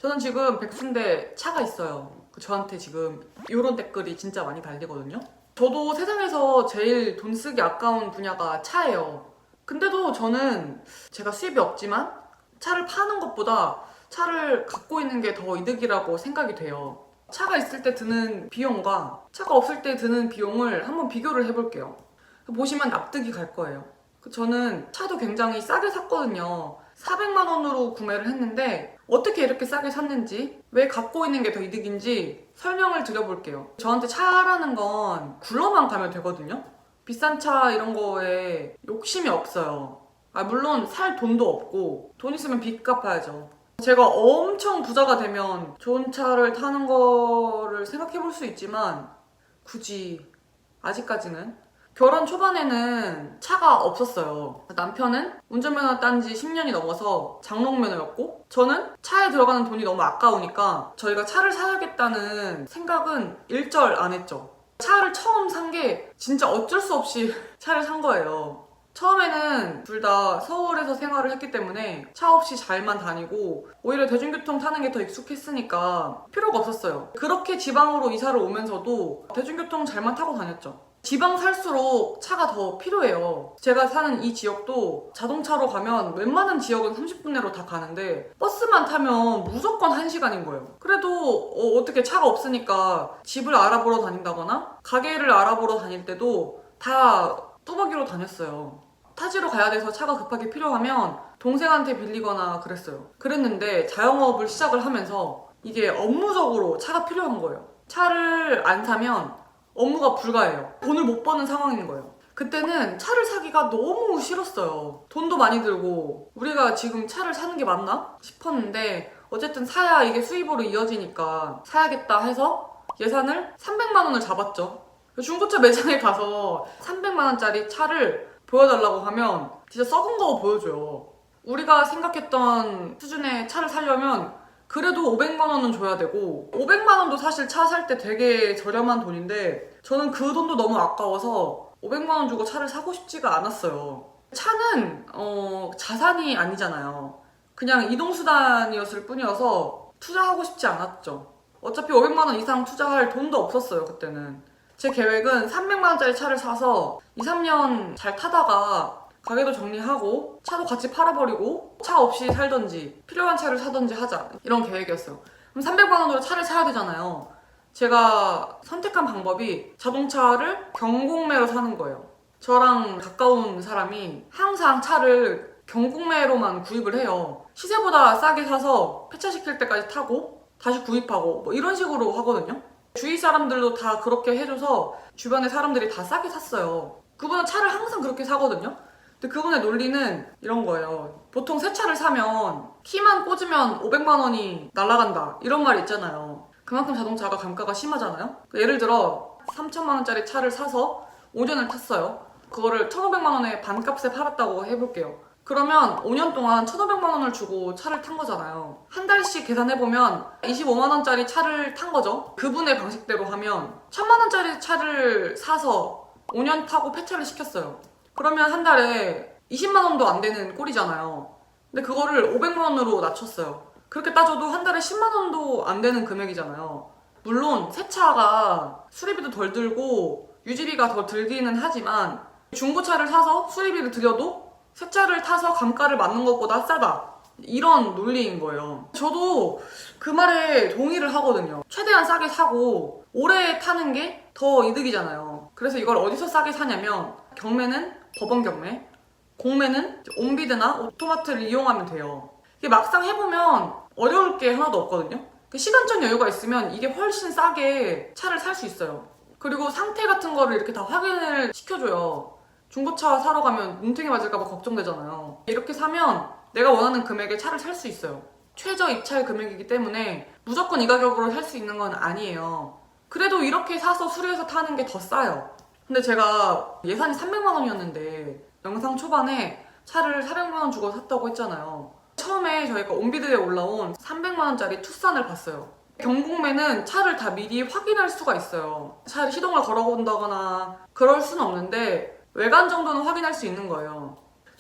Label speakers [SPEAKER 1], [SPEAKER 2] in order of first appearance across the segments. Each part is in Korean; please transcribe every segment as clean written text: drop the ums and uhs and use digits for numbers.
[SPEAKER 1] 저는 지금 백순대 차가 있어요. 저한테 지금 이런 댓글이 진짜 많이 달리거든요. 저도 세상에서 제일 돈 쓰기 아까운 분야가 차예요. 근데도 저는 제가 수입이 없지만 차를 파는 것보다 차를 갖고 있는 게 더 이득이라고 생각이 돼요. 차가 있을 때 드는 비용과 차가 없을 때 드는 비용을 한번 비교를 해볼게요. 보시면 납득이 갈 거예요. 저는 차도 굉장히 싸게 샀거든요. 400만 원으로 구매를 했는데 어떻게 이렇게 싸게 샀는지, 왜 갖고 있는 게 더 이득인지 설명을 드려볼게요. 저한테 차라는 건 굴러만 가면 되거든요. 비싼 차 이런 거에 욕심이 없어요. 물론 살 돈도 없고 돈 있으면 빚 갚아야죠. 제가 엄청 부자가 되면 좋은 차를 타는 거를 생각해 볼 수 있지만 굳이 아직까지는. 결혼 초반에는 차가 없었어요. 남편은 운전면허 딴 지 10년이 넘어서 장롱면허였고, 저는 차에 들어가는 돈이 너무 아까우니까 저희가 차를 사야겠다는 생각은 일절 안 했죠. 차를 처음 산 게 진짜 어쩔 수 없이 차를 산 거예요. 처음에는 둘 다 서울에서 생활을 했기 때문에 차 없이 잘만 다니고 오히려 대중교통 타는 게 더 익숙했으니까 필요가 없었어요. 그렇게 지방으로 이사를 오면서도 대중교통 잘만 타고 다녔죠. 지방 살수록 차가 더 필요해요. 제가 사는 이 지역도 자동차로 가면 웬만한 지역은 30분 내로 다 가는데 버스만 타면 무조건 1시간인 거예요. 그래도 어떻게 차가 없으니까 집을 알아보러 다닌다거나 가게를 알아보러 다닐 때도 다 뚜벅이로 다녔어요. 타지로 가야 돼서 차가 급하게 필요하면 동생한테 빌리거나 그랬어요. 그랬는데 자영업을 시작을 하면서 이게 업무적으로 차가 필요한 거예요. 차를 안 사면 업무가 불가해요. 돈을 못 버는 상황인 거예요. 그때는 차를 사기가 너무 싫었어요. 돈도 많이 들고 우리가 지금 차를 사는 게 맞나 싶었는데 어쨌든 사야 이게 수입으로 이어지니까 사야겠다 해서 예산을 300만 원을 잡았죠. 중고차 매장에 가서 300만 원짜리 차를 보여달라고 하면 진짜 썩은 거 보여줘요. 우리가 생각했던 수준의 차를 사려면 그래도 500만 원은 줘야 되고, 500만 원도 사실 차 살 때 되게 저렴한 돈인데 저는 그 돈도 너무 아까워서 500만 원 주고 차를 사고 싶지가 않았어요. 차는 자산이 아니잖아요. 그냥 이동수단이었을 뿐이어서 투자하고 싶지 않았죠. 어차피 500만 원 이상 투자할 돈도 없었어요, 그때는. 제 계획은 300만 원짜리 차를 사서 2, 3년 잘 타다가 가게도 정리하고 차도 같이 팔아버리고 차 없이 살던지 필요한 차를 사던지 하자, 이런 계획이었어요. 그럼 300만 원으로 차를 사야 되잖아요. 제가 선택한 방법이 자동차를 경공매로 사는 거예요. 저랑 가까운 사람이 항상 차를 경공매로만 구입을 해요. 시세보다 싸게 사서 폐차시킬 때까지 타고 다시 구입하고 뭐 이런 식으로 하거든요. 주위 사람들도 다 그렇게 해줘서 주변의 사람들이 다 싸게 샀어요. 그분은 차를 항상 그렇게 사거든요. 근데 그분의 논리는 이런 거예요. 보통 새 차를 사면 키만 꽂으면 500만 원이 날아간다, 이런 말이 있잖아요. 그만큼 자동차가 감가가 심하잖아요. 예를 들어 3천만 원짜리 차를 사서 5년을 탔어요. 그거를 1,500만 원에 반값에 팔았다고 해볼게요. 그러면 5년 동안 1,500만 원을 주고 차를 탄 거잖아요. 한 달씩 계산해보면 25만 원짜리 차를 탄 거죠. 그분의 방식대로 하면 1,000만 원짜리 차를 사서 5년 타고 폐차를 시켰어요. 그러면 한 달에 20만 원도 안 되는 꼴이잖아요. 근데 그거를 500만 원으로 낮췄어요. 그렇게 따져도 한 달에 10만 원도 안 되는 금액이잖아요. 물론 새 차가 수리비도 덜 들고 유지비가 더 들기는 하지만 중고차를 사서 수리비를 들여도 새 차를 타서 감가를 맞는 것보다 싸다, 이런 논리인 거예요. 저도 그 말에 동의를 하거든요. 최대한 싸게 사고 오래 타는 게 더 이득이잖아요. 그래서 이걸 어디서 싸게 사냐면, 경매는 법원 경매, 공매는 온비드나 오토마트를 이용하면 돼요. 이게 막상 해보면 어려울 게 하나도 없거든요. 시간적 여유가 있으면 이게 훨씬 싸게 차를 살 수 있어요. 그리고 상태 같은 거를 이렇게 다 확인을 시켜줘요. 중고차 사러 가면 뭉탱이 맞을까봐 걱정되잖아요. 이렇게 사면 내가 원하는 금액에 차를 살 수 있어요. 최저 입찰 금액이기 때문에 무조건 이 가격으로 살 수 있는 건 아니에요. 그래도 이렇게 사서 수리해서 타는 게 더 싸요. 근데 제가 예산이 300만 원이었는데 영상 초반에 차를 400만 원 주고 샀다고 했잖아요. 처음에 저희가 온비드에 올라온 300만 원짜리 투싼을 봤어요. 경공매는 차를 다 미리 확인할 수가 있어요. 차를 시동을 걸어본다거나 그럴 수는 없는데 외관 정도는 확인할 수 있는 거예요.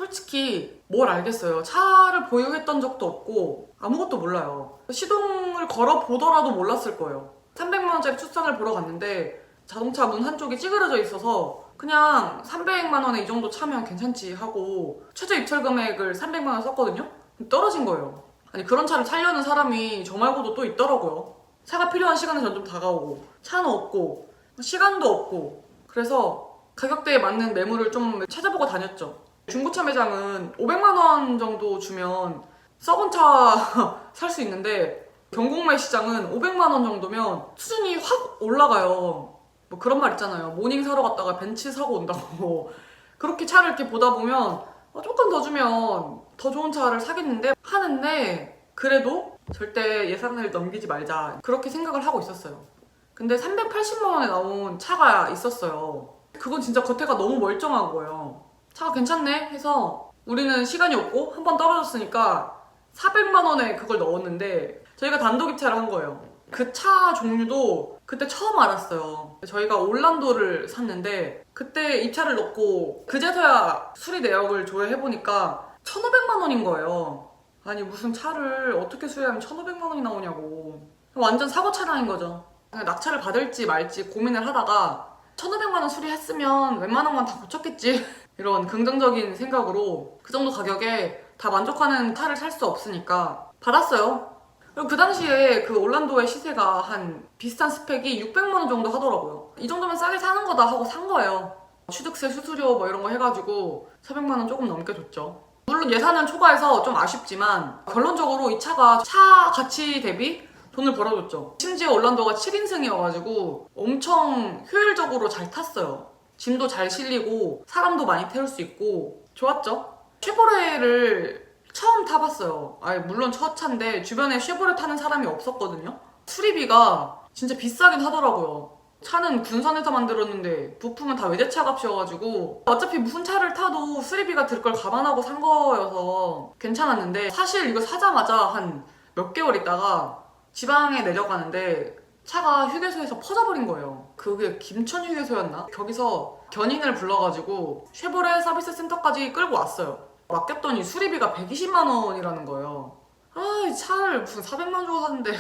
[SPEAKER 1] 솔직히 뭘 알겠어요. 차를 보유했던 적도 없고 아무것도 몰라요. 시동을 걸어 보더라도 몰랐을 거예요. 300만 원짜리 투싼을 보러 갔는데 자동차 문 한쪽이 찌그러져 있어서 그냥 300만 원에 이 정도 차면 괜찮지 하고 최저 입찰 금액을 300만 원 썼거든요? 떨어진 거예요. 아니 그런 차를 사려는 사람이 저 말고도 또 있더라고요. 차가 필요한 시간은 점점 다가오고 차는 없고 시간도 없고 그래서 가격대에 맞는 매물을 좀 찾아보고 다녔죠. 중고차 매장은 500만 원 정도 주면 썩은 차 살 수 있는데 경공매 시장은 500만 원 정도면 수준이 확 올라가요. 뭐 그런 말 있잖아요. 모닝 사러 갔다가 벤츠 사고 온다고. 그렇게 차를 이렇게 보다 보면 조금 더 주면 더 좋은 차를 사겠는데 하는데 그래도 절대 예산을 넘기지 말자 그렇게 생각을 하고 있었어요. 근데 380만 원에 나온 차가 있었어요. 그건 진짜 겉에가 너무 멀쩡한 거예요. 차가 괜찮네 해서 우리는 시간이 없고 한 번 떨어졌으니까 400만 원에 그걸 넣었는데 저희가 단독 입찰을 한 거예요. 그 차 종류도 그때 처음 알았어요. 저희가 올란도를 샀는데 그때 입찰을 넣고 그제서야 수리 내역을 조회해보니까 1,500만 원인 거예요. 아니 무슨 차를 어떻게 수리하면 1,500만 원이 나오냐고. 완전 사고 차량인 거죠. 그냥 낙찰을 받을지 말지 고민을 하다가 1,500만 원 수리했으면 웬만한 건 다 고쳤겠지 이런 긍정적인 생각으로 그 정도 가격에 다 만족하는 차를 살 수 없으니까 받았어요. 그리고 그 당시에 그 올란도의 시세가 한 비슷한 스펙이 600만 원 정도 하더라고요. 이 정도면 싸게 사는 거다 하고 산 거예요. 취득세, 수수료 뭐 이런 거 해가지고 400만 원 조금 넘게 줬죠. 물론 예산은 초과해서 좀 아쉽지만 결론적으로 이 차가 차 가치 대비 돈을 벌어줬죠. 심지어 올란도가 7인승이어가지고 엄청 효율적으로 잘 탔어요. 짐도 잘 실리고 사람도 많이 태울 수 있고 좋았죠. 쉐보레를 처음 타봤어요. 물론 첫 차인데 주변에 쉐보레 타는 사람이 없었거든요. 수리비가 진짜 비싸긴 하더라고요. 차는 군산에서 만들었는데 부품은 다 외제차 값이어가지고 어차피 무슨 차를 타도 수리비가 들 걸 감안하고 산 거여서 괜찮았는데 사실 이거 사자마자 한 몇 개월 있다가 지방에 내려가는데 차가 휴게소에서 퍼져버린 거예요. 그게 김천 휴게소였나? 거기서 견인을 불러가지고 쉐보레 서비스 센터까지 끌고 왔어요. 맡겼더니 수리비가 120만 원이라는 거예요. 이 차를 무슨 400만 원 주고 샀는데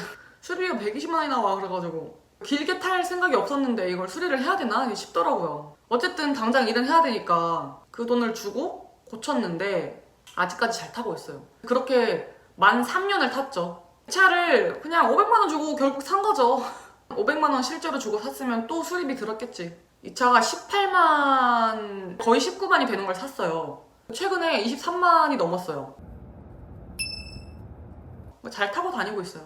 [SPEAKER 1] 수리비가 120만 원이 나와 그래가지고 길게 탈 생각이 없었는데 이걸 수리를 해야 되나 싶더라고요. 어쨌든 당장 일은 해야 되니까 그 돈을 주고 고쳤는데 아직까지 잘 타고 있어요. 그렇게 만 3년을 탔죠. 차를 그냥 500만 원 주고 결국 산 거죠. 500만 원 실제로 주고 샀으면 또 수리비 들었겠지. 이 차가 18만 거의 19만이 되는 걸 샀어요. 최근에 23만이 넘었어요. 잘 타고 다니고 있어요.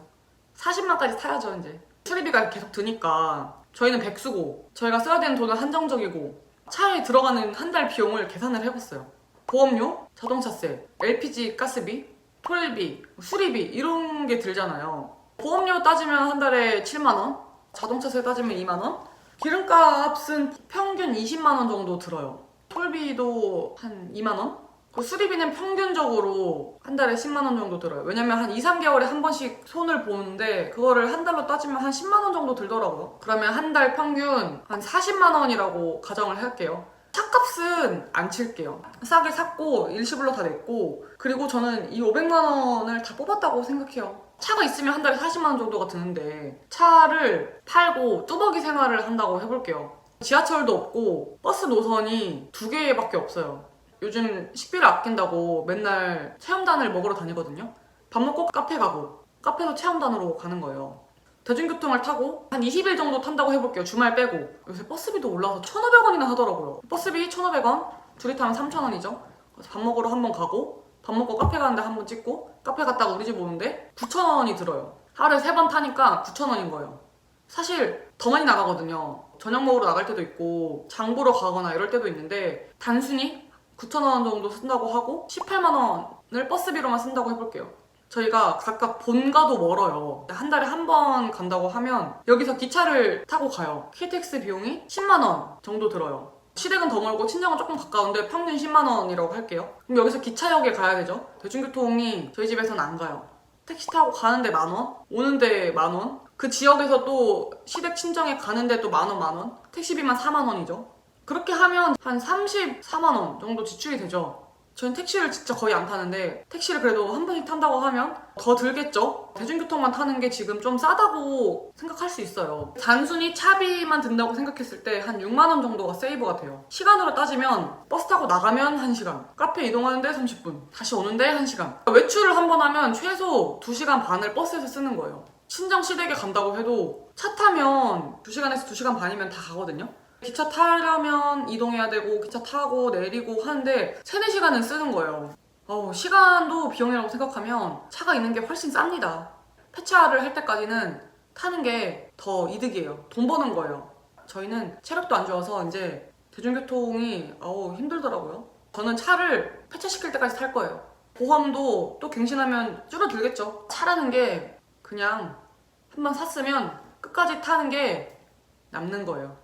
[SPEAKER 1] 40만까지 타야죠 이제. 수리비가 계속 드니까 저희는 백수고 저희가 써야 되는 돈은 한정적이고 차에 들어가는 한 달 비용을 계산을 해봤어요. 보험료, 자동차세, LPG 가스비, 톨비, 수리비 이런 게 들잖아요. 보험료 따지면 한 달에 7만 원, 자동차세 따지면 2만 원, 기름값은 평균 20만 원 정도 들어요. 톨비도 한 2만 원? 그 수리비는 평균적으로 한 달에 10만 원 정도 들어요. 왜냐면 한 2, 3개월에 한 번씩 손을 보는데 그거를 한 달로 따지면 한 10만 원 정도 들더라고요. 그러면 한 달 평균 한 40만 원이라고 가정을 할게요. 차값은 안 칠게요. 싸게 샀고 일시불로 다 냈고 그리고 저는 이 500만 원을 다 뽑았다고 생각해요. 차가 있으면 한 달에 40만 원 정도가 드는데 차를 팔고 뚜벅이 생활을 한다고 해볼게요. 지하철도 없고 버스 노선이 2개밖에 없어요. 요즘 식비를 아낀다고 맨날 체험단을 먹으러 다니거든요. 밥 먹고 카페 가고 카페도 체험단으로 가는 거예요. 대중교통을 타고 한 20일 정도 탄다고 해볼게요. 주말 빼고. 요새 버스비도 올라서 1,500원이나 하더라고요. 버스비 1,500원, 둘이 타면 3,000원이죠. 그래서 밥 먹으러 한 번 가고 밥 먹고 카페 가는데 한 번 찍고 카페 갔다가 우리 집 오는데 9,000원이 들어요. 하루에 3번 타니까 9,000원인 거예요. 사실 더 많이 나가거든요. 저녁 먹으러 나갈 때도 있고 장 보러 가거나 이럴 때도 있는데 단순히 9,000원 정도 쓴다고 하고 18만 원을 버스비로만 쓴다고 해볼게요. 저희가 각각 본가도 멀어요. 한 달에 한 번 간다고 하면 여기서 기차를 타고 가요. KTX 비용이 10만 원 정도 들어요. 시댁은 더 멀고 친정은 조금 가까운데 평균 10만 원이라고 할게요. 그럼 여기서 기차역에 가야 되죠. 대중교통이 저희 집에서는 안 가요. 택시 타고 가는데 10,000원? 오는데 10,000원? 그 지역에서 또 시댁 친정에 가는데 또 10,000원? 택시비만 40,000원이죠. 그렇게 하면 한 34만 원 정도 지출이 되죠. 저는 택시를 진짜 거의 안 타는데 택시를 그래도 한 번씩 탄다고 하면 더 들겠죠? 대중교통만 타는 게 지금 좀 싸다고 생각할 수 있어요. 단순히 차비만 든다고 생각했을 때 한 6만 원 정도가 세이브가 돼요. 시간으로 따지면 버스 타고 나가면 1시간, 카페 이동하는데 30분, 다시 오는데 1시간. 외출을 한 번 하면 최소 2시간 반을 버스에서 쓰는 거예요. 친정 시댁에 간다고 해도 차 타면 2시간에서 2시간 반이면 다 가거든요. 기차 타려면 이동해야 되고 기차 타고 내리고 하는데 3, 4시간은 쓰는 거예요. 시간도 비용이라고 생각하면 차가 있는 게 훨씬 쌉니다. 폐차를 할 때까지는 타는 게 더 이득이에요. 돈 버는 거예요. 저희는 체력도 안 좋아서 이제 대중교통이 힘들더라고요. 저는 차를 폐차시킬 때까지 탈 거예요. 보험도 또 갱신하면 줄어들겠죠. 차라는 게 그냥 한번 샀으면 끝까지 타는 게 남는 거예요.